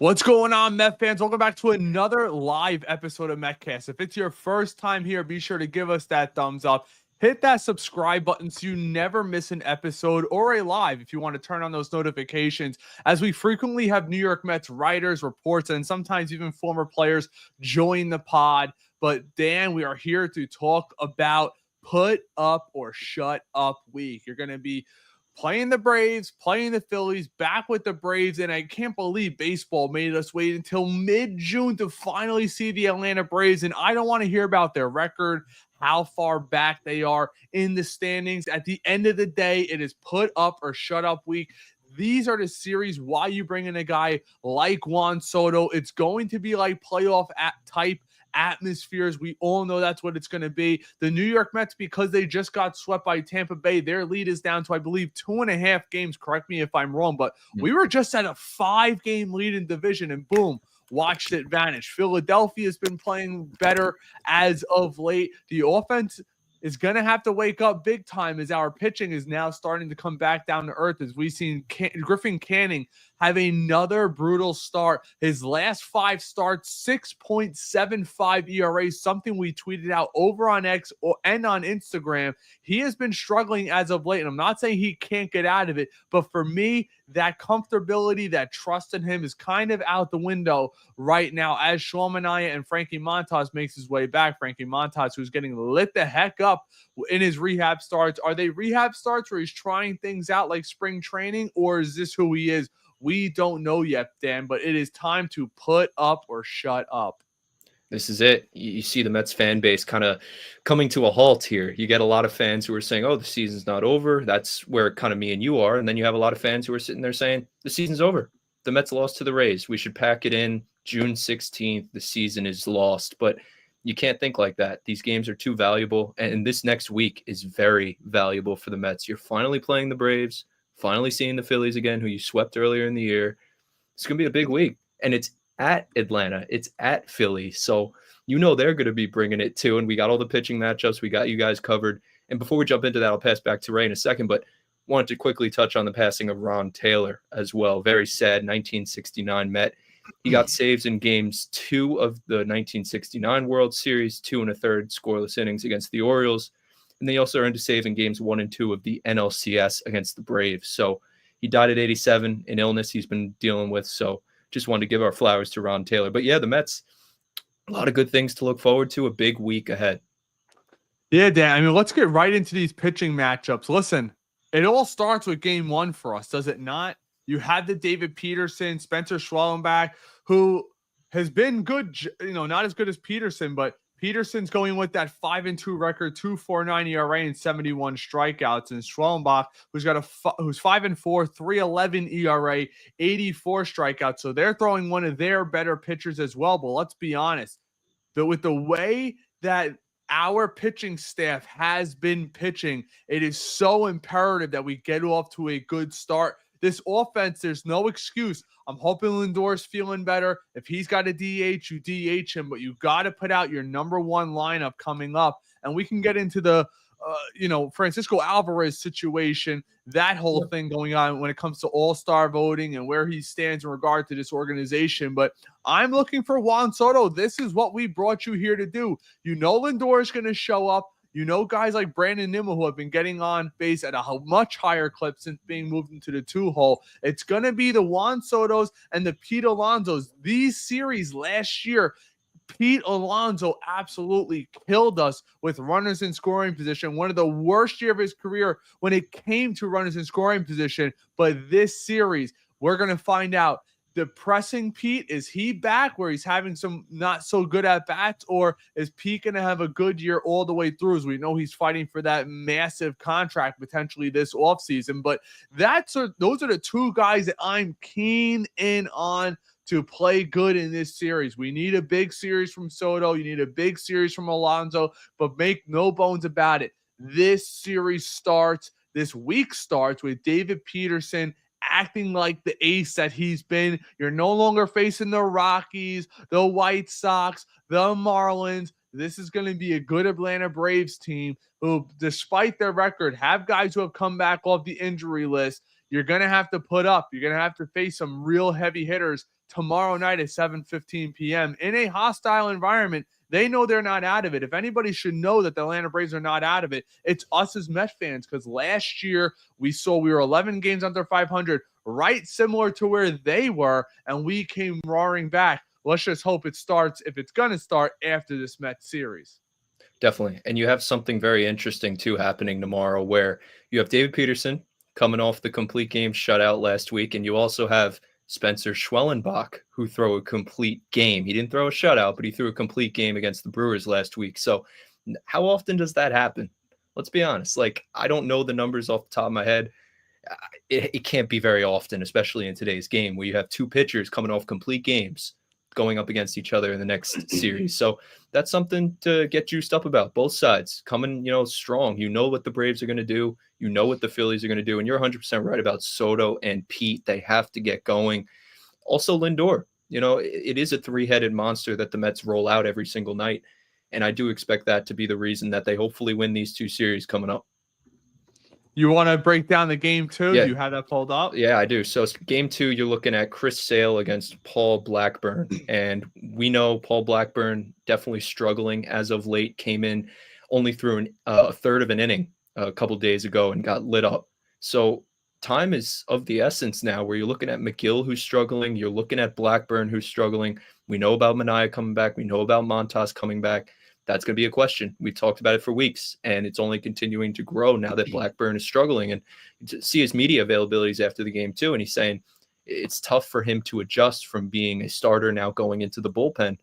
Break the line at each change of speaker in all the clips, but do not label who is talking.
What's going on, Met fans? Welcome back to another live episode of Metcast. If it's your first time here, be sure to give us that thumbs up. Hit that subscribe button so you never miss an episode or a live if you want to turn on those notifications, as we frequently have New York Mets writers, reports, and sometimes even former players join the pod. But Dan, we are here to talk about put up or shut up week. You're going to be playing the Braves, playing the Phillies, back with the Braves, and I can't believe baseball made us wait until mid-June to finally see the Atlanta Braves, and I don't want to hear about their record, how far back they are in the standings. At the end of the day, it is put up or shut up week. These are the series why you bring in a guy like Juan Soto. It's going to be like playoff type atmospheres. We all know that's what it's going to be. The New York Mets, because they just got swept by Tampa Bay, their lead is down to, I believe, 2.5 games. Correct me if I'm wrong, but we were just at a 5-game lead in division, and boom, watched it vanish. Philadelphia has been playing better as of late. The offense is going to have to wake up big time, as our pitching is now starting to come back down to earth, as we've seen Griffin Canning have another brutal start. His last 5 starts, 6.75 ERA, something we tweeted out over on X and on Instagram. He has been struggling as of late, and I'm not saying he can't get out of it, but for me, that comfortability, that trust in him is kind of out the window right now, as Sean Manaea and Frankie Montas makes his way back. Frankie Montas, who's getting lit the heck up in his rehab starts. Are they rehab starts where he's trying things out like spring training, or is this who he is? We don't know yet, Dan, but it is time to put up or shut up.
This is it. You see the Mets fan base kind of coming to a halt here. You get a lot of fans who are saying, oh, the season's not over. That's where kind of me and you are. And then you have a lot of fans who are sitting there saying, the season's over. The Mets lost to the Rays. We should pack it in. June 16th, the season is lost. But you can't think like that. These games are too valuable. And this next week is very valuable for the Mets. You're finally playing the Braves, finally seeing the Phillies again, who you swept earlier in the year. It's going to be a big week. And it's at Atlanta. It's at Philly. So you know they're going to be bringing it too. And we got all the pitching matchups. We got you guys covered. And before we jump into that, I'll pass back to Ray in a second, but wanted to quickly touch on the passing of Ron Taylor as well. Very sad, 1969 Met. He got saves in games 2 of the 1969 World Series, 2 1/3 scoreless innings against the Orioles. And they also earned a save in games 1 and 2 of the NLCS against the Braves. So he died at 87, an illness he's been dealing with. So just wanted to give our flowers to Ron Taylor. But yeah, the Mets, a lot of good things to look forward to, a big week ahead.
Yeah, Dan, I mean, let's get right into these pitching matchups. Listen, it all starts with game 1 for us, does it not? You had the David Peterson, Spencer Schwellenbach, who has been good, not as good as Peterson, but Peterson's going with that 5-2 record, 2.49 ERA and 71 strikeouts, and Schwellenbach, who's 5-4, 3.11 ERA, 84 strikeouts. So they're throwing one of their better pitchers as well. But let's be honest, with the way that our pitching staff has been pitching, it is so imperative that we get off to a good start. This offense, there's no excuse. I'm hoping Lindor's feeling better. If he's got a DH, you DH him, but you got to put out your number 1 lineup coming up. And we can get into the, Francisco Alvarez situation, that whole thing going on when it comes to all-star voting and where he stands in regard to this organization. But I'm looking for Juan Soto. This is what we brought you here to do. You know Lindor is going to show up. You know guys like Brandon Nimmo, who have been getting on base at a much higher clip since being moved into the 2-hole. It's going to be the Juan Sotos and the Pete Alonsos. These series last year, Pete Alonso absolutely killed us with runners in scoring position. One of the worst years of his career when it came to runners in scoring position. But this series, we're going to find out. Depressing Pete, is he back where he's having some not so good at bats, or is Pete going to have a good year all the way through, as we know he's fighting for that massive contract potentially this offseason? But those are the 2 guys that I'm keen in on to play good in this series. We need a big series from Soto. You need a big series from Alonso, but make no bones about it. This week starts with David Peterson acting like the ace that he's been. You're no longer facing the Rockies, the White Sox, the Marlins. This is going to be a good Atlanta Braves team who, despite their record, have guys who have come back off the injury list. You're going to have to put up. You're going to have to face some real heavy hitters tomorrow night at 7:15 p.m. in a hostile environment. They know they're not out of it. If anybody should know that the Atlanta Braves are not out of it, it's us as Met fans, because last year we were 11 games under 500, right similar to where they were, and we came roaring back. Let's just hope it starts, if it's going to start, after this Mets series.
Definitely. And you have something very interesting too happening tomorrow, where you have David Peterson coming off the complete game shutout last week, and you also have Spencer Schwellenbach, who threw a complete game. He didn't throw a shutout, but he threw a complete game against the Brewers last week. So how often does that happen? Let's be honest. Like, I don't know the numbers off the top of my head. It can't be very often, especially in today's game where you have two pitchers coming off complete games going up against each other in the next series. So that's something to get juiced up about. Both sides coming, strong. You know what the Braves are going to do. You know what the Phillies are going to do. And you're 100% right about Soto and Pete. They have to get going. Also Lindor, it is a three-headed monster that the Mets roll out every single night. And I do expect that to be the reason that they hopefully win these two series coming up.
You want to break down the game too?
Yeah.
Do you have that pulled up?
Yeah, I do. So game 2, you're looking at Chris Sale against Paul Blackburn. And we know Paul Blackburn definitely struggling as of late, came in only through a third of an inning a couple days ago and got lit up. So time is of the essence now, where you're looking at McGill, who's struggling. You're looking at Blackburn, who's struggling. We know about Manaea coming back. We know about Montas coming back. That's going to be a question. We've talked about it for weeks, and it's only continuing to grow now that Blackburn is struggling. And to see his media availabilities after the game too, and he's saying it's tough for him to adjust from being a starter now going into the bullpen.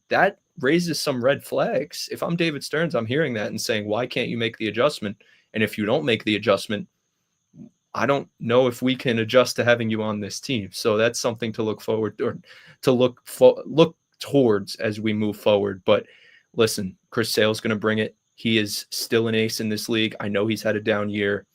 That raises some red flags. If I'm David Stearns, I'm hearing that and saying, why can't you make the adjustment? And if you don't make the adjustment, I don't know if we can adjust to having you on this team. So that's something to look forward or to look towards as we move forward. But listen, Chris Sale's going to bring it. He is still an ace in this league. I know he's had a down year.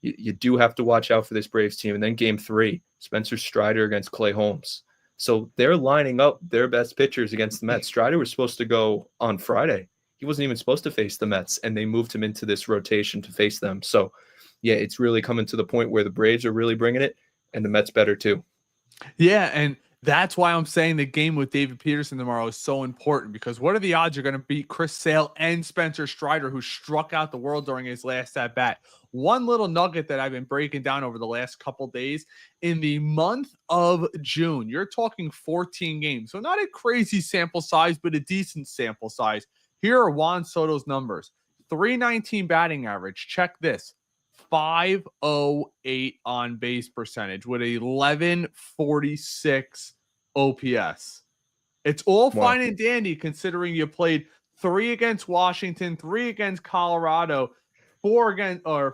You do have to watch out for this Braves team. And then game 3, Spencer Strider against Clay Holmes. So they're lining up their best pitchers against the Mets. Strider was supposed to go on Friday. He wasn't even supposed to face the Mets, and they moved him into this rotation to face them. So, yeah, it's really coming to the point where the Braves are really bringing it, and the Mets better too.
Yeah, and that's why I'm saying the game with David Peterson tomorrow is so important, because what are the odds you're going to beat Chris Sale and Spencer Strider, who struck out the world during his last at bat? One little nugget that I've been breaking down over the last couple days: in the month of June, you're talking 14 games. So not a crazy sample size, but a decent sample size. Here are Juan Soto's numbers. 319 batting average. Check this. 508 on base percentage with a 1146 OPS. It's all fine and dandy considering you played 3 against Washington, 3 against Colorado, 4 against LA,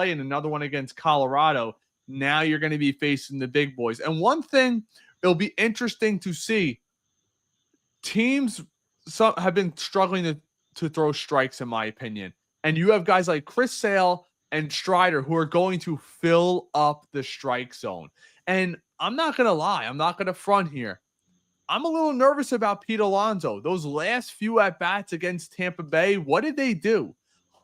and another one against Colorado. Now you're going to be facing the big boys. And one thing, it'll be interesting to see, teams have been struggling to throw strikes, in my opinion. And you have guys like Chris Sale and Strider who are going to fill up the strike zone. And I'm not going to lie. I'm not going to front here. I'm a little nervous about Pete Alonso. Those last few at-bats against Tampa Bay, what did they do?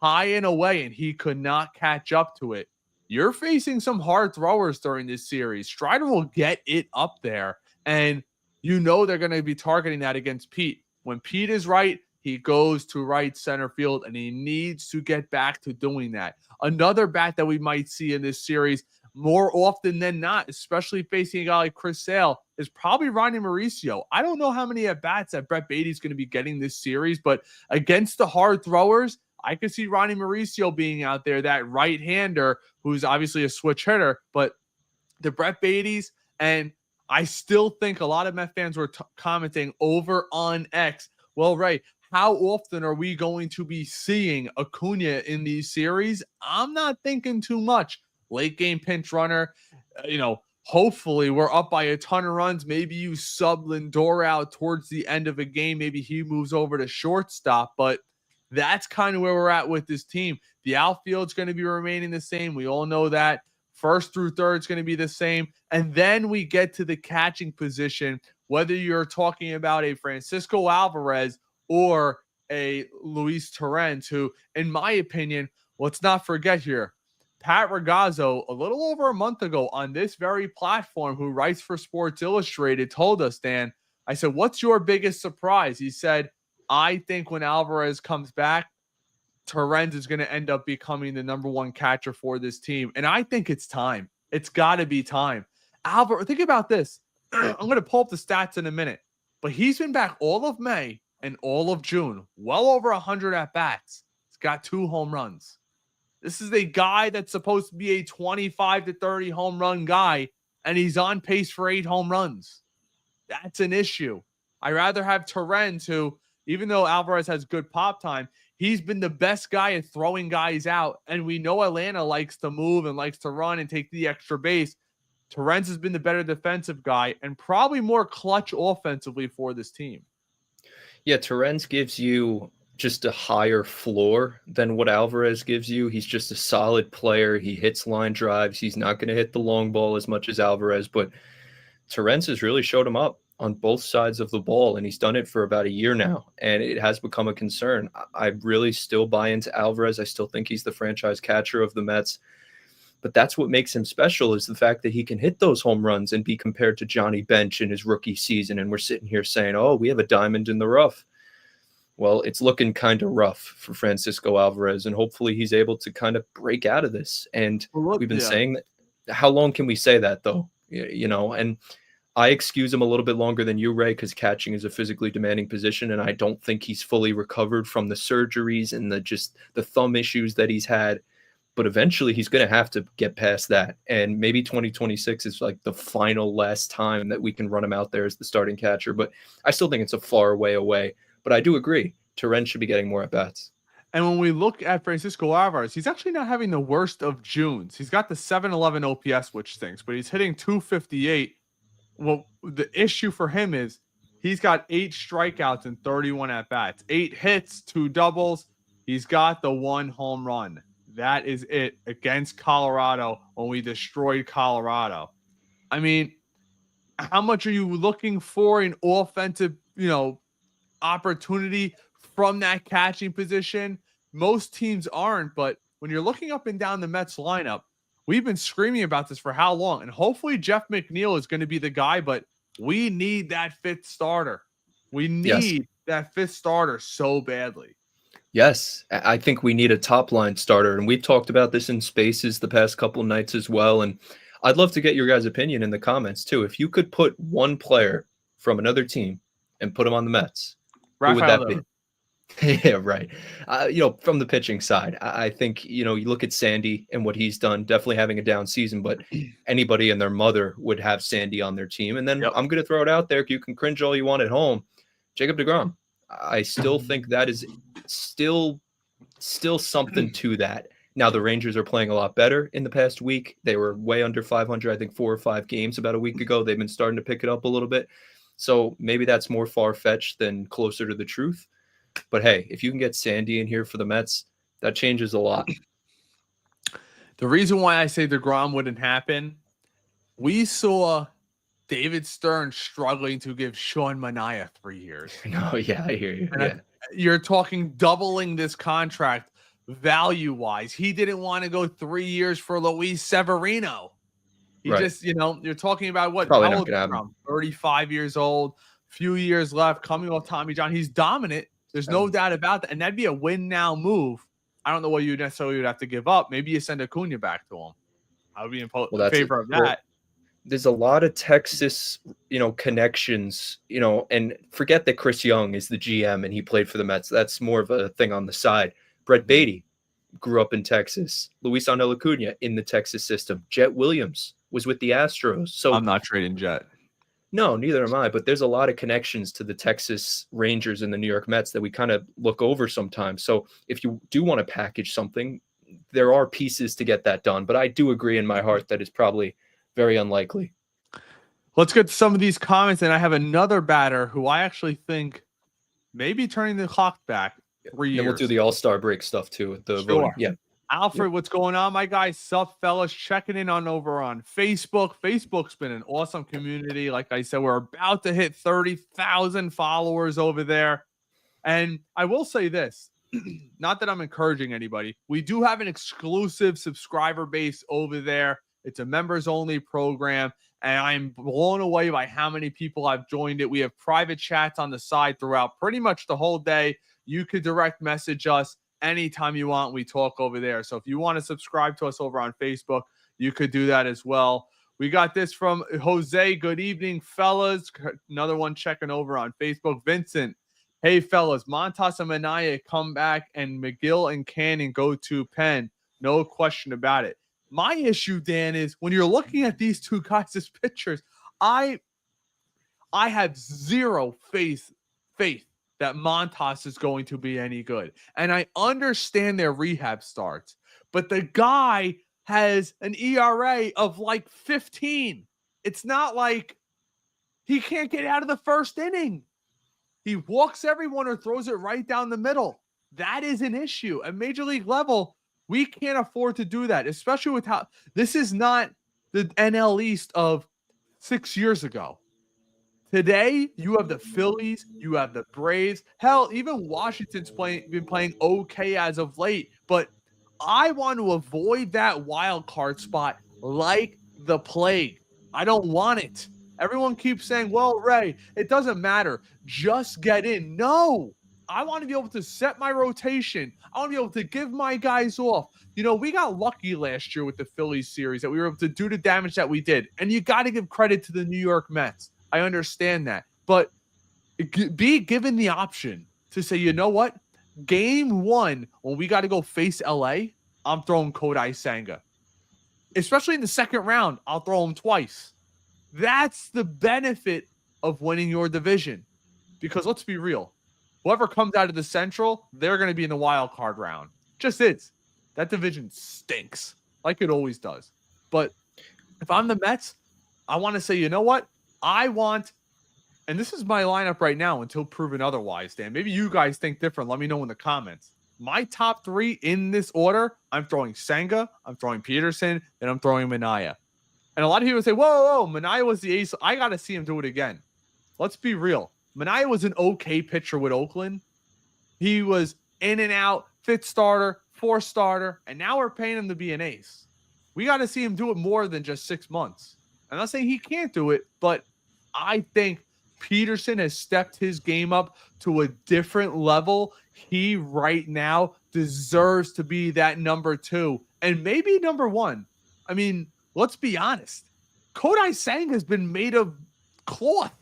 High and away, and he could not catch up to it. You're facing some hard throwers during this series. Strider will get it up there, and you know they're going to be targeting that against Pete. When Pete is right, he goes to right center field, and he needs to get back to doing that. Another bat that we might see in this series more often than not, especially facing a guy like Chris Sale, is probably Ronnie Mauricio. I don't know how many at-bats that Brett Beatty's going to be getting this series, but against the hard throwers, I could see Ronnie Mauricio being out there, that right-hander who's obviously a switch hitter, but the Brett Beatty's, and I still think a lot of Met fans were commenting over on X. Well, Ray, how often are we going to be seeing Acuna in these series? I'm not thinking too much. Late game pinch runner, hopefully we're up by a ton of runs. Maybe you sub Lindor out towards the end of a game. Maybe he moves over to shortstop, but that's kind of where we're at with this team. The outfield's going to be remaining the same. We all know that. First through third is going to be the same. And then we get to the catching position, whether you're talking about a Francisco Alvarez or a Luis Torrens, who, in my opinion, let's not forget here, Pat Ragazzo, a little over a month ago on this very platform, who writes for Sports Illustrated, told us, Dan, I said, what's your biggest surprise? He said, I think when Alvarez comes back, Torrens is going to end up becoming the number one catcher for this team. And I think it's time. It's got to be time. Alvarez, think about this. I'm going to pull up the stats in a minute, but he's been back all of May and all of June, well over 100 at-bats. He's got 2 home runs. This is a guy that's supposed to be a 25 to 30 home run guy, and he's on pace for 8 home runs. That's an issue. I'd rather have Torrens, who, even though Alvarez has good pop time, he's been the best guy at throwing guys out. And we know Atlanta likes to move and likes to run and take the extra base. Torrens has been the better defensive guy and probably more clutch offensively for this team.
Yeah, Torrens gives you just a higher floor than what Alvarez gives you. He's just a solid player. He hits line drives. He's not going to hit the long ball as much as Alvarez, but Torrens has really showed him up on both sides of the ball, and he's done it for about a year now, and it has become a concern. I really still buy into Alvarez. I still think he's the franchise catcher of the Mets, but that's what makes him special, is the fact that he can hit those home runs and be compared to Johnny Bench in his rookie season, and we're sitting here saying, oh, we have a diamond in the rough. Well, it's looking kind of rough for Francisco Alvarez, and hopefully he's able to kind of break out of this. And we've been saying that. How long can we say that, though? You know, and I excuse him a little bit longer than you, Ray, because catching is a physically demanding position, and I don't think he's fully recovered from the surgeries and the thumb issues that he's had. But eventually he's going to have to get past that. And maybe 2026 is like the final last time that we can run him out there as the starting catcher. But I still think it's a far way away. But I do agree, Torrens should be getting more at-bats.
And when we look at Francisco Alvarez, he's actually not having the worst of Junes. He's got the 711 OPS, which stinks, but he's hitting 258. Well, the issue for him is he's got 8 strikeouts and 31 at-bats, 8 hits, 2 doubles. He's got the 1 home run. That is it against Colorado when we destroyed Colorado. I mean, how much are you looking for in offensive, opportunity from that catching position? Most teams aren't, but when you're looking up and down the Mets lineup, we've been screaming about this for how long? And hopefully Jeff McNeil is going to be the guy, but we need that 5th starter. We need that 5th starter so badly.
Yes, I think we need a top line starter. And we've talked about this in Spaces the past couple nights as well. And I'd love to get your guys' opinion in the comments too. If you could put one player from another team and put him on the Mets, who would that be? Yeah, right. From the pitching side, I think, you look at Sandy and what he's done, definitely having a down season, but anybody and their mother would have Sandy on their team. And then I'm going to throw it out there. You can cringe all you want at home. Jacob deGrom. I still think that is still something to that. Now, the Rangers are playing a lot better in the past week. They were way under 500, I think 4 or 5 games about a week ago. They've been starting to pick it up a little bit. So maybe that's more far-fetched than closer to the truth. But hey, if you can get Sandy in here for the Mets, that changes a lot.
The reason why I say deGrom wouldn't happen, we saw David Stern struggling to give Sean Manaea 3 years.
No, yeah, I hear you.
And you're talking doubling this contract value-wise. He didn't want to go 3 years for Luis Severino. He just, you're talking about what?
Probably not gonna happen.
35 years old, few years left, coming off Tommy John. He's dominant. There's no doubt about that. And that'd be a win now move. I don't know what you necessarily would have to give up. Maybe you send Acuna back to him. I would be in favor of that.
Well, there's a lot of Texas, connections, and forget that Chris Young is the GM and he played for the Mets. That's more of a thing on the side. Brett Beatty grew up in Texas. Luis Angel Acuna in the Texas system. Jet Williams was with the Astros. So
I'm not trading Jet.
No, neither am I. But there's a lot of connections to the Texas Rangers and the New York Mets that we kind of look over sometimes. So if you do want to package something, there are pieces to get that done. But I do agree in my heart that it's probably very unlikely.
Let's get to some of these comments. And I have another batter who I actually think may be turning the clock back 3 years.
Then we'll do the All-Star break stuff too with the voting. Yeah.
Alfred, what's going on, my guy? Sup, fellas? Checking in over on Facebook. Facebook's been an awesome community. Like I said, we're about to hit 30,000 followers over there. And I will say this. not that I'm encouraging anybody. We do have an exclusive subscriber base over there. It's a members only program, and I'm blown away by how many people have joined it. We have private chats on the side throughout pretty much the whole day. You could direct message us anytime you want. We talk over there. So if you want to subscribe to us over on Facebook, you could do that as well. We got this from Jose. Good evening, fellas. Another one checking over on Facebook. Vincent. Hey, fellas, Montas and Minaya come back, and McGill and Cannon go to Penn. No question about it. My issue, Dan, is when you're looking at these two guys as pitchers, I have zero faith that Montas is going to be any good. And I understand their rehab starts, but the guy has an ERA of like 15. It's not like he can't get out of the first inning. He walks everyone or throws it right down the middle. That is an issue. At major league level, we can't afford to do that, especially with how this is not the NL East of 6 years ago. Today, you have the Phillies, you have the Braves. Hell, even Washington's been playing okay as of late. But I want to avoid that wild card spot like the plague. I don't want it. Everyone keeps saying, well, Ray, it doesn't matter. Just get in. No, I want to be able to set my rotation. I want to be able to give my guys off. You know, we got lucky last year with the Phillies series that we were able to do the damage that we did. And you got to give credit to the New York Mets. I understand that. But be given the option to say, you know what? Game one, when we got to go face LA, I'm throwing Kodai Senga. Especially in the second round, I'll throw him twice. That's the benefit of winning your division. Because let's be real. Whoever comes out of the Central, they're going to be in the wild card round. Just is. That division stinks. Like it always does. But if I'm the Mets, I want to say, you know what? I want, and this is my lineup right now until proven otherwise, Dan. Maybe you guys think different. Let me know in the comments. My top three in this order, I'm throwing Senga, I'm throwing Peterson, and I'm throwing Minaya. And a lot of people say, whoa, Minaya was the ace. I got to see him do it again. Let's be real. Minaya was an okay pitcher with Oakland. He was in and out, fifth starter, fourth starter, and now we're paying him to be an ace. We got to see him do it more than just 6 months. I'm not saying he can't do it, but I think Peterson has stepped his game up to a different level. He right now deserves to be that number 2 and maybe number 1. I mean, let's be honest. Kodai Senga has been made of cloth.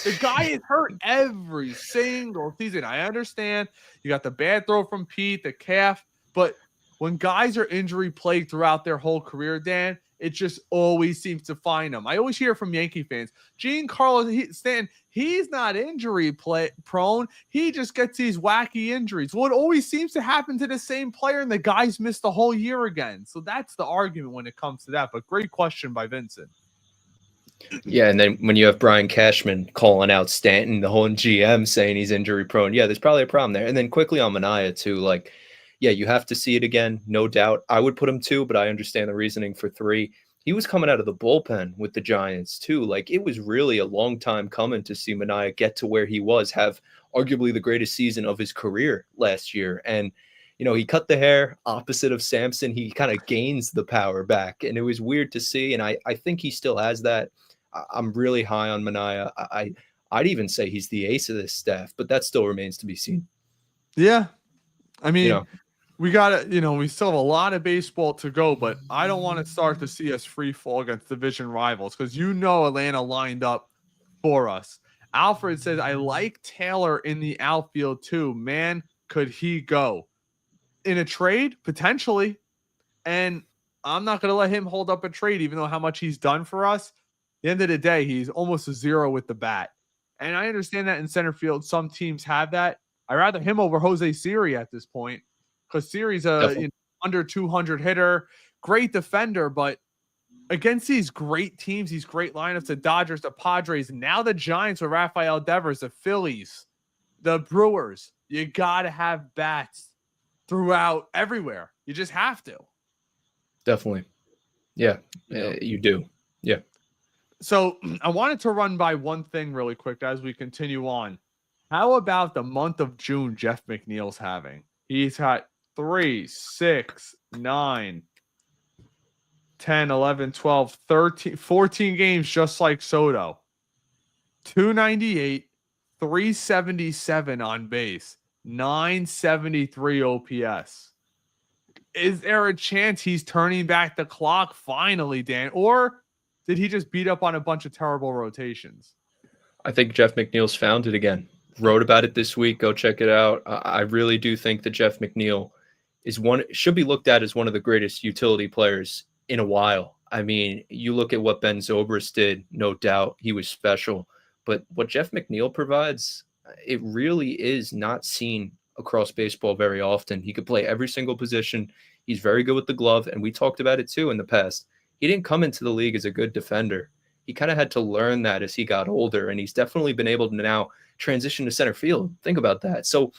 The guy is hurt every single season. I understand you got the bad throw from Pete, the calf, but when guys are injury plagued throughout their whole career, Dan, it just always seems to find them. I always hear from Yankee fans, Giancarlo Stanton, he's not injury prone. He just gets these wacky injuries. Well, it always seems to happen to the same player, and the guys miss the whole year again. So that's the argument when it comes to that. But great question by Vincent.
Yeah, and then when you have Brian Cashman calling out Stanton, the whole GM saying he's injury prone, yeah, there's probably a problem there. And then quickly on Minaya too, like, yeah, you have to see it again, no doubt. I would put him 2, but I understand the reasoning for 3. He was coming out of the bullpen with the Giants too. Like, it was really a long time coming to see Minaya get to where he was, have arguably the greatest season of his career last year. And, you know, he cut the hair opposite of Samson. He kind of gains the power back, and it was weird to see. And I think he still has that. I'm really high on Minaya. I'd even say he's the ace of this staff, but that still remains to be seen.
Yeah. I mean,
you know,
we got to, we still have a lot of baseball to go, but I don't want to start to see us free fall against division rivals because Atlanta lined up for us. Alfred says, I like Taylor in the outfield too. Man, could he go? In a trade? Potentially. And I'm not going to let him hold up a trade, even though how much he's done for us. At the end of the day, he's almost a 0 with the bat. And I understand that in center field, some teams have that. I'd rather him over Jose Siri at this point. Because Siri's a under 200 hitter, great defender, but against these great teams, these great lineups, the Dodgers, the Padres, now the Giants with Rafael Devers, the Phillies, the Brewers, you got to have bats throughout everywhere. You just have to.
Definitely. Yeah, you do. Yeah.
So I wanted to run by one thing really quick as we continue on. How about the month of June Jeff McNeil's having? He's got 3, 6, 9, 10, 11, 12, 13, 14 games just like Soto. 298, 377 on base, 973 OPS. Is there a chance he's turning back the clock finally, Dan? Or did he just beat up on a bunch of terrible rotations?
I think Jeff McNeil's found it again. Wrote about it this week. Go check it out. I really do think that Jeff McNeil should be looked at as one of the greatest utility players in a while. I mean, you look at what Ben Zobrist did, no doubt he was special. But what Jeff McNeil provides, it really is not seen across baseball very often. He could play every single position. He's very good with the glove, and we talked about it too in the past. He didn't come into the league as a good defender. He kind of had to learn that as he got older, and he's definitely been able to now transition to center field. Think about that. So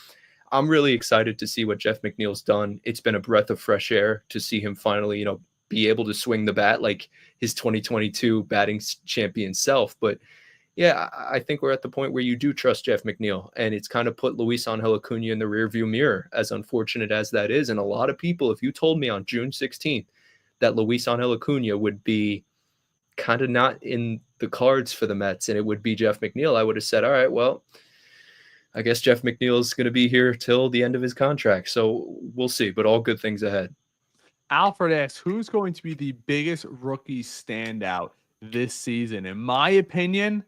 I'm really excited to see what Jeff McNeil's done. It's been a breath of fresh air to see him finally, be able to swing the bat like his 2022 batting champion self. But yeah, I think we're at the point where you do trust Jeff McNeil, and it's kind of put Luis Angel Acuna in the rearview mirror, as unfortunate as that is. And a lot of people, if you told me on June 16th that Luis Angel Acuna would be kind of not in the cards for the Mets and it would be Jeff McNeil, I would have said, all right, well, I guess Jeff McNeil is going to be here till the end of his contract. So we'll see, but all good things ahead.
Alfred asks, who's going to be the biggest rookie standout this season? In my opinion,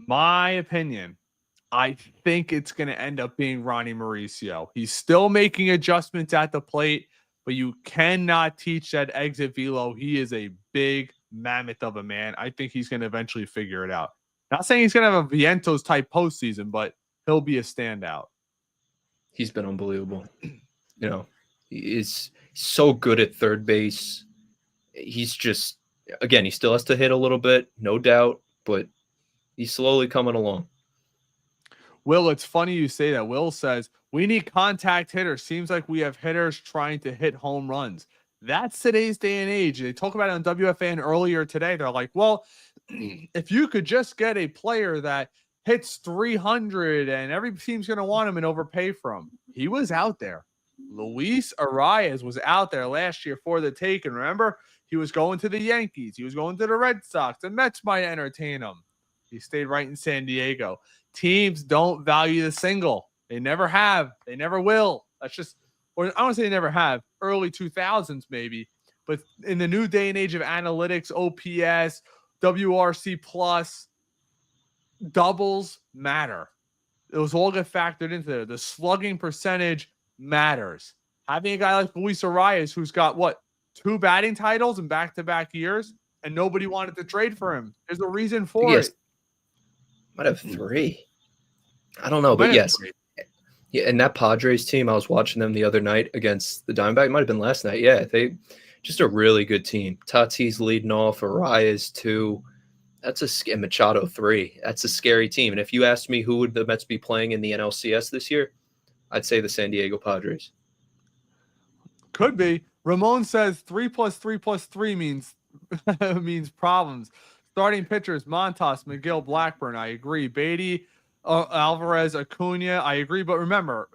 I think it's going to end up being Ronnie Mauricio. He's still making adjustments at the plate, but you cannot teach that exit velo. He is a big mammoth of a man. I think he's going to eventually figure it out. Not saying he's going to have a Vientos type postseason, but he'll be a standout.
He's been unbelievable. He is so good at third base. He's just, again, he still has to hit a little bit, no doubt, but he's slowly coming along.
Will, it's funny you say that. Will says, we need contact hitters. Seems like we have hitters trying to hit home runs. That's today's day and age. They talk about it on WFAN earlier today. They're like, well, if you could just get a player that hits 300 and every team's going to want him and overpay for him. He was out there. Luis Arias was out there last year for the take. And remember, he was going to the Yankees. He was going to the Red Sox. The Mets might entertain him. He stayed right in San Diego. Teams don't value the single. They never have. They never will. That's just, or I don't want to say they never have. Early 2000s maybe. But in the new day and age of analytics, OPS, WRC plus, doubles matter. Those all get factored into there. The slugging percentage matters. Having a guy like Luis Arias, who's got 2 batting titles in back-to-back years, and nobody wanted to trade for him. There's a reason for it.
Might have 3. I don't know, but yes. Yeah, and that Padres team, I was watching them the other night against the Diamondbacks. It might have been last night. Yeah, they just a really good team. Tatis leading off, Arias 2. That's Machado 3. That's a scary team. And if you asked me who would the Mets be playing in the NLCS this year, I'd say the San Diego Padres.
Could be. Ramon says 3 + 3 + 3 means problems. Starting pitchers, Montas, McGill, Blackburn. I agree. Beatty, Alvarez, Acuna. I agree. But remember,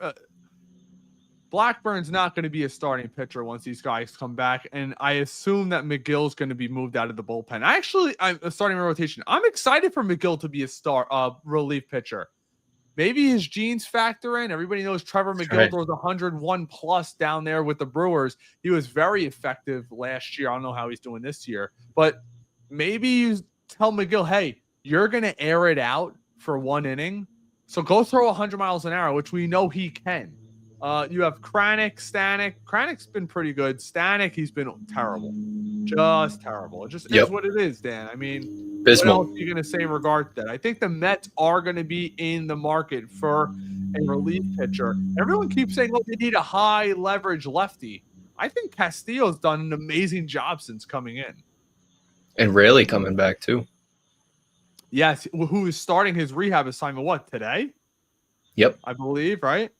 Blackburn's not going to be a starting pitcher once these guys come back. And I assume that McGill's going to be moved out of the bullpen. I'm starting a rotation. I'm excited for McGill to be a relief pitcher. Maybe his genes factor in. Everybody knows Trevor McGill throws 101 plus down there with the Brewers. He was very effective last year. I don't know how he's doing this year, but maybe you tell McGill, hey, you're going to air it out for 1 inning. So go throw 100 miles an hour, which we know he can. You have Kranick, Stanek. Kranick's been pretty good. Stanek, he's been terrible. Just terrible. It just is what it is, Dan. I mean, what else are you going to say in regard to that? I think the Mets are going to be in the market for a relief pitcher. Everyone keeps saying, they need a high leverage lefty. I think Castillo's done an amazing job since coming in.
And Rayleigh coming back too.
Yes, who is starting his rehab assignment, today?
Yep.
I believe, right?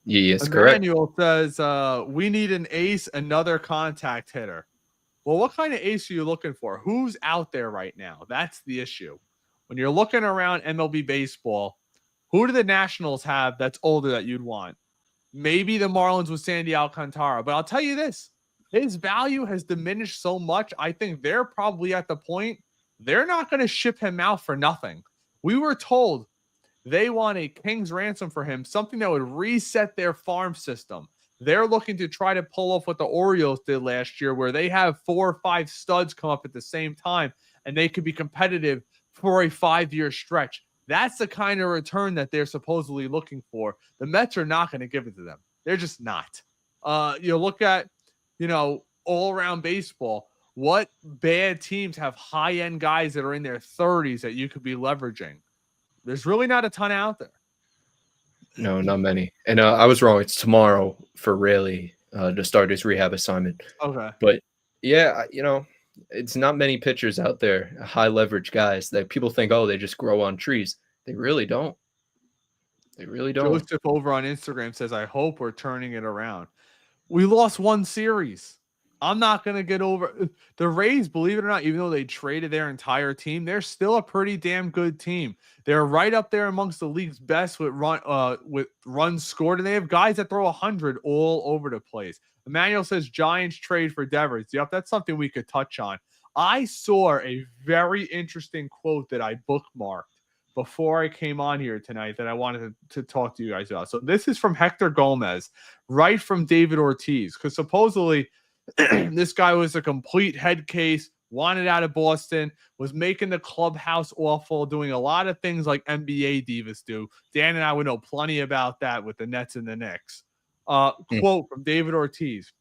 Yes, correct.
Emmanuel says, we need an ace, another contact hitter. Well, what kind of ace are you looking for? Who's out there right now? That's the issue. When you're looking around MLB baseball, who do the Nationals have that's older that you'd want? Maybe the Marlins with Sandy Alcantara. But I'll tell you this, his value has diminished so much. I think they're probably at the point they're not going to ship him out for nothing. We were told they want a king's ransom for him, something that would reset their farm system. They're looking to try to pull off what the Orioles did last year, where they have 4 or 5 studs come up at the same time, and they could be competitive for a 5-year stretch. That's the kind of return that they're supposedly looking for. The Mets are not going to give it to them. They're just not. You look at, all around baseball. What bad teams have high-end guys that are in their 30s that you could be leveraging? There's really not a ton out there.
No, not many. And I was wrong. It's tomorrow for Rayleigh to start his rehab assignment.
Okay.
But yeah, it's not many pitchers out there, high leverage guys that people think, oh, they just grow on trees. They really don't. They really don't.
Joseph over on Instagram says, I hope we're turning it around. We lost 1 series. I'm not going to get over the Rays, believe it or not, even though they traded their entire team, they're still a pretty damn good team. They're right up there amongst the league's best with runs scored, and they have guys that throw 100 all over the place. Emmanuel says Giants trade for Devers. Yep, that's something we could touch on. I saw a very interesting quote that I bookmarked before I came on here tonight that I wanted to talk to you guys about. So this is from Hector Gomez, right from David Ortiz, because supposedly this guy was a complete head case, wanted out of Boston, was making the clubhouse awful, doing a lot of things like NBA divas do. Dan and I would know plenty about that with the Nets and the Knicks. Quote from David Ortiz.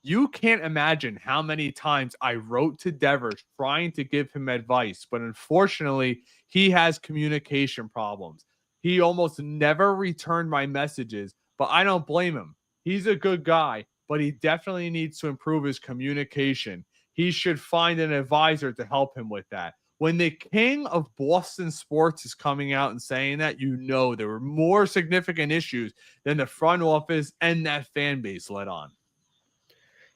You can't imagine how many times I wrote to Devers trying to give him advice, but unfortunately, he has communication problems. He almost never returned my messages, but I don't blame him. He's a good guy, but he definitely needs to improve his communication. He should find an advisor to help him with that. When the king of Boston sports is coming out and saying that, there were more significant issues than the front office and that fan base let on.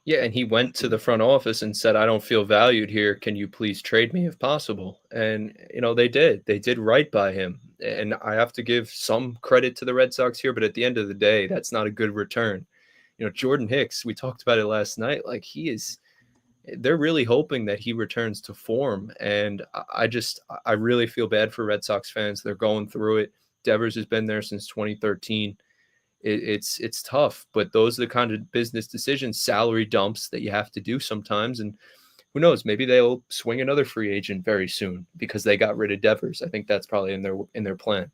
Yeah, and he went to the front office and said, I don't feel valued here. Can you please trade me if possible? And, they did. They did right by him. And I have to give some credit to the Red Sox here, but at the end of the day, that's not a good return. Jordan Hicks, we talked about it last night, they're really hoping that he returns to form. And I really feel bad for Red Sox fans. They're going through it. Devers has been there since 2013. It's tough, but those are the kind of business decisions, salary dumps that you have to do sometimes. And who knows, maybe they'll swing another free agent very soon because they got rid of Devers. I think that's probably in their plan.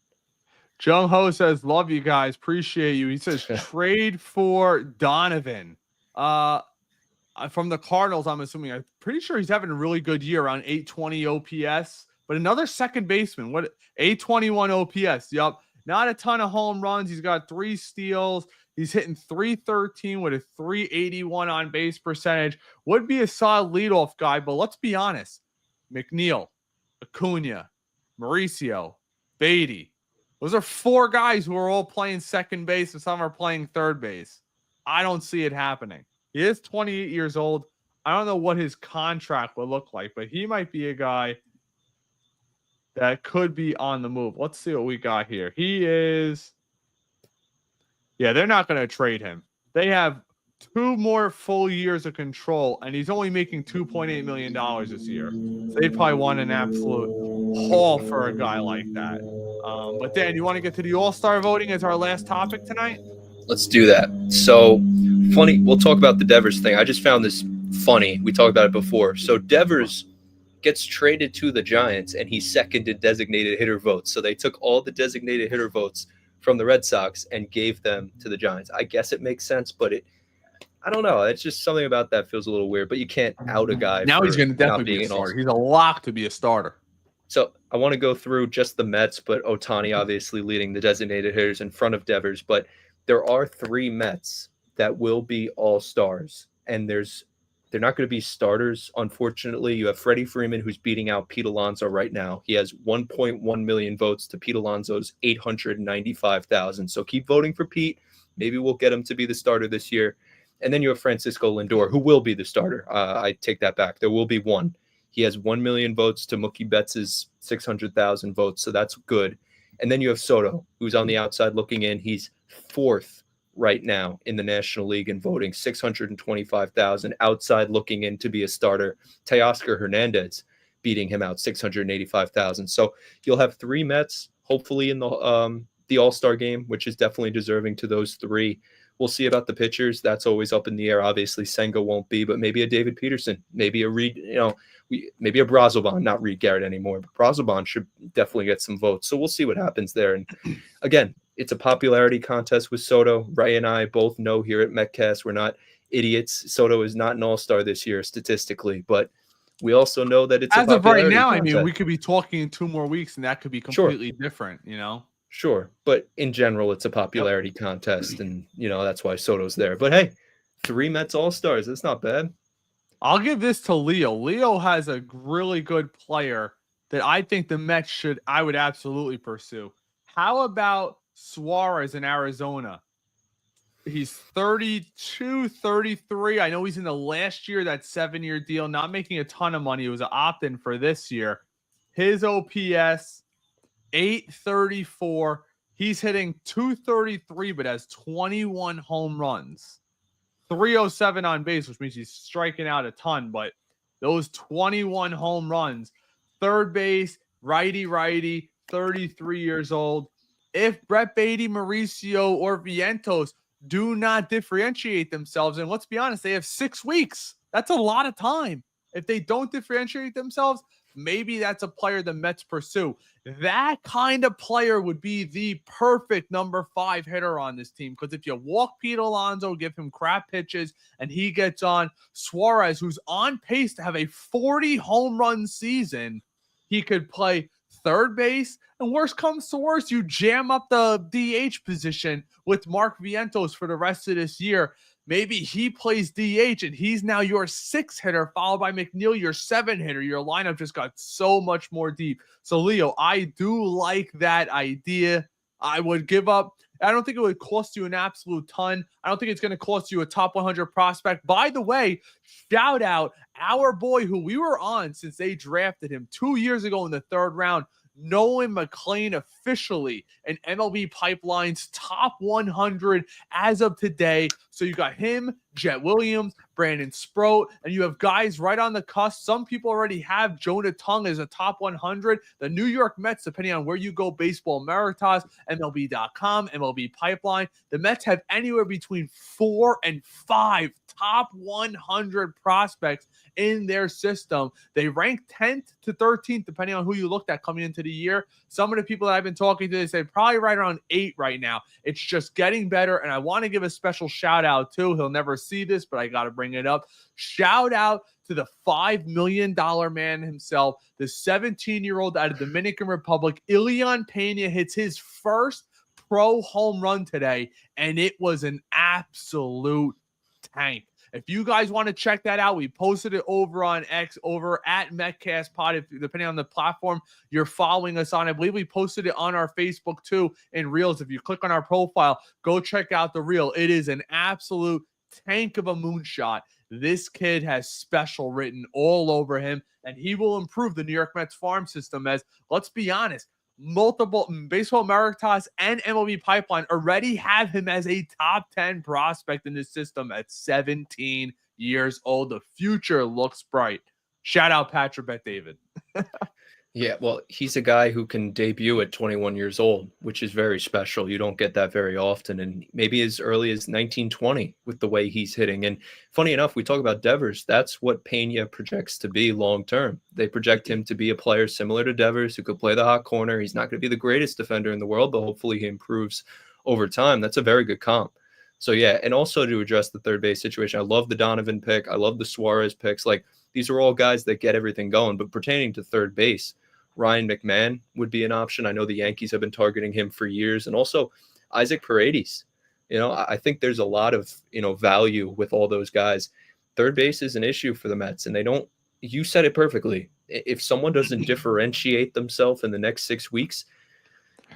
Jung Ho says, love you guys. Appreciate you. He says, trade for Donovan. From the Cardinals, I'm assuming. I'm pretty sure he's having a really good year, around 820 OPS. But another second baseman, 821 OPS. Yup. Not a ton of home runs. He's got 3 steals. He's hitting 313 with a 381 on base percentage. Would be a solid leadoff guy, but let's be honest. McNeil, Acuna, Mauricio, Beatty. Those are 4 guys who are all playing second base and some are playing third base. I don't see it happening. He is 28 years old. I don't know what his contract will look like, but he might be a guy that could be on the move. Let's see what we got here. They're not going to trade him. They have 2 more full years of control, and he's only making $2.8 million this year. So they'd probably want an absolute haul for a guy like that. But Dan, you want to get to the All-Star voting as our last topic tonight?
Let's do that. So, funny, we'll talk about the Devers thing. I just found this funny. We talked about it before. So Devers gets traded to the Giants, and he's second in designated hitter votes. So they took all the designated hitter votes from the Red Sox and gave them to the Giants. I guess it makes sense, but I don't know. It's just something about that feels a little weird, but you can't out a guy.
Now he's going to definitely be a starter. He's a lock to be a starter.
So I want to go through just the Mets, but Ohtani obviously leading the designated hitters in front of Devers. But there are 3 Mets that will be all-stars, and they're not going to be starters, unfortunately. You have Freddie Freeman, who's beating out Pete Alonso right now. He has 1.1 million votes to Pete Alonso's 895,000. So keep voting for Pete. Maybe we'll get him to be the starter this year. And then you have Francisco Lindor, who will be the starter. I take that back. There will be one. He has 1 million votes to Mookie Betts' 600,000 votes, so that's good. And then you have Soto, who's on the outside looking in. He's 4th right now in the National League in voting, 625,000. Outside looking in to be a starter, Teoscar Hernandez beating him out, 685,000. So you'll have 3 Mets, hopefully in the All-Star game, which is definitely deserving to those 3. We'll see about the pitchers. That's always up in the air. Obviously, Senga won't be, but maybe a David Peterson, maybe a Reed, maybe a Brazoban, not Reed Garrett anymore, but Brazoban should definitely get some votes. So we'll see what happens there. And again, it's a popularity contest with Soto. Ray and I both know here at Metcast we're not idiots. Soto is not an all-star this year statistically, but we also know that it's
as
a
of right
popularity
now.
contest.
I mean, we could be talking in 2 more weeks, and that could be completely different.
Sure, but in general, it's a popularity contest, and that's why Soto's there. But hey, 3 Mets all-stars. That's not bad.
I'll give this to Leo. Leo has a really good player that I think the Mets I would absolutely pursue. How about Suarez in Arizona? He's 32, 33. I know he's in the last year, that 7-year deal, not making a ton of money. It was an opt-in for this year. His OPS, 834. He's hitting 233, but has 21 home runs. 307 on base, which means he's striking out a ton, but those 21 home runs, third base, righty, 33 years old. If Brett Beatty, Mauricio, or Vientos do not differentiate themselves, and let's be honest, they have 6 weeks. That's a lot of time. If they don't differentiate themselves, maybe that's a player the Mets pursue. That kind of player would be the perfect number 5 hitter on this team, because if you walk Pete Alonso, give him crap pitches, and he gets on Suarez, who's on pace to have a 40 home run season, he could play third base, and worst comes to worst, you jam up the DH position with Mark Vientos for the rest of this year. Maybe he plays DH and he's now your 6 hitter, followed by McNeil, your 7 hitter. Your lineup just got so much more deep. So, Leo, I do like that idea. I would give up. I don't think it would cost you an absolute ton. I don't think it's going to cost you a top 100 prospect. By the way, shout out our boy who we were on since they drafted him 2 years ago in the 3rd round, Nolan McLean, officially in MLB Pipeline's top 100 as of today. So you got him, Jet Williams, Brandon Sproat, and you have guys right on the cusp. Some people already have Jonah Tung as a top 100. The New York Mets, depending on where you go, Baseball Ameritas, MLB.com, MLB Pipeline, the Mets have anywhere between 4 and 5 top 100 prospects in their system. They rank 10th to 13th, depending on who you looked at coming into the year. Some of the people that I've been talking to, they say probably right around 8 right now. It's just getting better. And I want to give a special shout out too. He'll never see this, but I got to bring it up. Shout out to the $5 million man himself, the 17-year-old out of Dominican Republic. Ilian Pena hits his first pro home run today, and it was an absolute tank. If you guys want to check that out, we posted it over on X, over at MetcastPod, if depending on the platform you're following us on. I believe we posted it on our Facebook too in Reels. If you click on our profile, go check out the reel. It is an absolute tank of a moonshot. This kid has special written all over him, and he will improve the New York Mets farm system, as, let's be honest, multiple Baseball Ameritas and MLB Pipeline already have him as a top 10 prospect in this system at 17 years old. The future looks bright. Shout out Patrick Bet-David.
Yeah, well, he's a guy who can debut at 21 years old, which is very special. You don't get that very often, and maybe as early as 1920 with the way he's hitting. And funny enough, we talk about Devers. That's what Pena projects to be long term. They project him to be a player similar to Devers who could play the hot corner. He's not going to be the greatest defender in the world, but hopefully he improves over time. That's a very good comp. So, yeah, and also to address the third base situation, I love the Donovan pick. I love the Suarez picks. Like, these are all guys that get everything going. But pertaining to third base, Ryan McMahon would be an option. I know the Yankees have been targeting him for years. And also Isaac Paredes. I think there's a lot of, value with all those guys. Third base is an issue for the Mets, and you said it perfectly. If someone doesn't differentiate themselves in the next 6 weeks,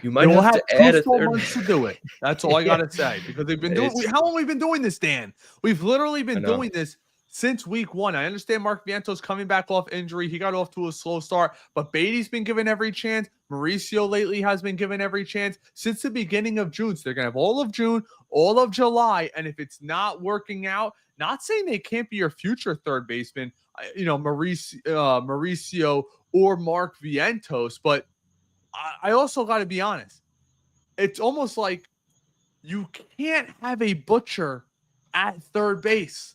you might have to add a third.
Months to do it. That's all I got to say, because they've been doing. How long have we been doing this, Dan? We've literally been doing this since week 1. I understand Mark Viento's coming back off injury. He got off to a slow start, but Beatty's been given every chance. Mauricio lately has been given every chance since the beginning of June. So they're going to have all of June, all of July. And if it's not working out, not saying they can't be your future third baseman, Mauricio or Mark Vientos, but I also got to be honest. It's almost like you can't have a butcher at third base.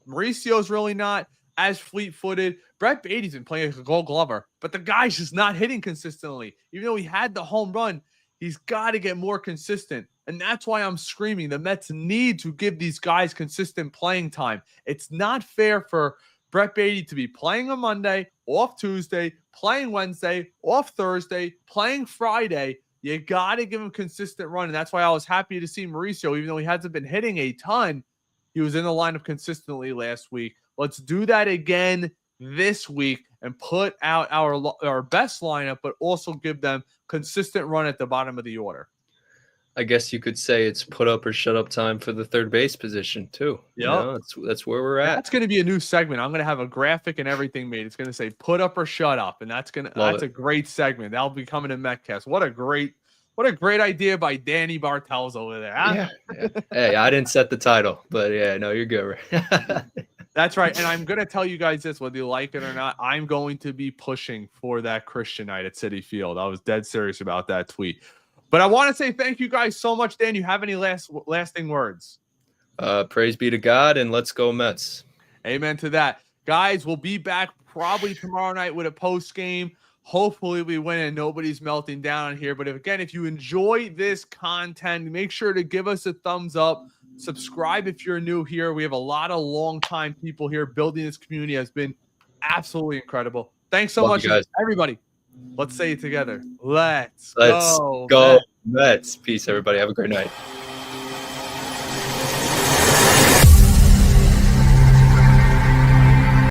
Mauricio's really not as fleet-footed. Brett Beatty's been playing like a Gold Glover, but the guy's just not hitting consistently. Even though he had the home run, he's got to get more consistent. And that's why I'm screaming the Mets need to give these guys consistent playing time. It's not fair for Brett Beatty to be playing on Monday, off Tuesday, playing Wednesday, off Thursday, playing Friday. You got to give him consistent run. And that's why I was happy to see Mauricio, even though he hasn't been hitting a ton, he was in the lineup consistently last week. Let's do that again this week and put out our best lineup, but also give them consistent run at the bottom of the order.
I guess you could say it's put up or shut up time for the third base position too.
Yeah,
that's where we're at.
That's going to be a new segment. I'm going to have a graphic and everything made. It's going to say "put up or shut up," and that's a great segment. That'll be coming to Metcast. What a great idea by Danny Bartels over there. Huh?
Yeah. Hey, I didn't set the title, but yeah, no, you're good.
That's right. And I'm going to tell you guys this, whether you like it or not, I'm going to be pushing for that Christian night at Citi Field. I was dead serious about that tweet. But I want to say thank you guys so much. Dan, you have any lasting words?
Praise be to God, and let's go Mets.
Amen to that. Guys, we'll be back probably tomorrow night with a post game. Hopefully we win and nobody's melting down on here. But if you enjoy this content, make sure to give us a thumbs up. Subscribe if you're new here. We have a lot of longtime people here. Building this community has been absolutely incredible. Thanks so much,
guys.
Everybody. Let's say it together. Let's
go Mets. Peace, everybody. Have a great night.